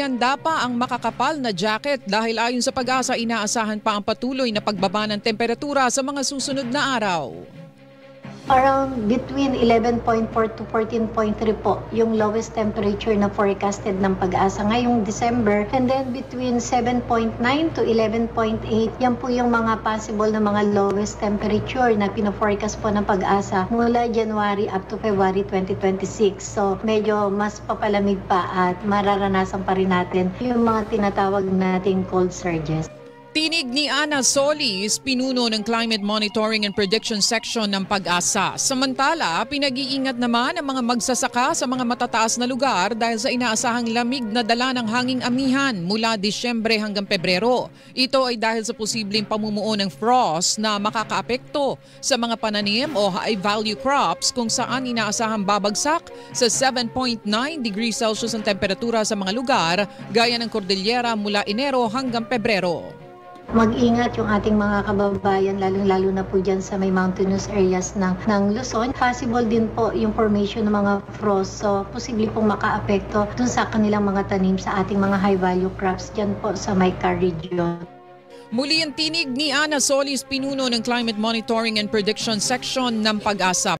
Handa pa ang makakapal na jacket dahil ayon sa Pag-asa, inaasahan pa ang patuloy na pagbaba ng temperatura sa mga susunod na araw. Around between 11.4 to 14.3 po yung lowest temperature na forecasted ng Pag-asa ngayong December, and then between 7.9 to 11.8 yan po yung mga possible na mga lowest temperature na pino-forecast po ng Pag-asa mula January up to February 2026. So medyo mas papalamig pa at mararanasan pa rin natin yung mga tinatawag nating cold surges. Tinig ni Ana Solis, pinuno ng Climate Monitoring and Prediction Section ng Pag-asa. Samantala, pinag-iingat naman ang mga magsasaka sa mga matataas na lugar dahil sa inaasahang lamig na dala ng hanging amihan mula Disyembre hanggang Pebrero. Ito ay dahil sa posibleng pamumuo ng frost na makakaapekto sa mga pananim o high-value crops kung saan inaasahang babagsak sa 7.9 degrees Celsius ang temperatura sa mga lugar gaya ng Cordillera mula Enero hanggang Pebrero. Mag-ingat yung ating mga kababayan, lalong-lalo na po dyan sa may mountainous areas ng Luzon. Possible din po yung formation ng mga frost, so posible pong makaapekto dun sa kanilang mga tanim sa ating mga high-value crops dyan po sa Maycar region. Muli ang tinig ni Ana Solis, pinuno ng Climate Monitoring and Prediction Section ng Pag-asa.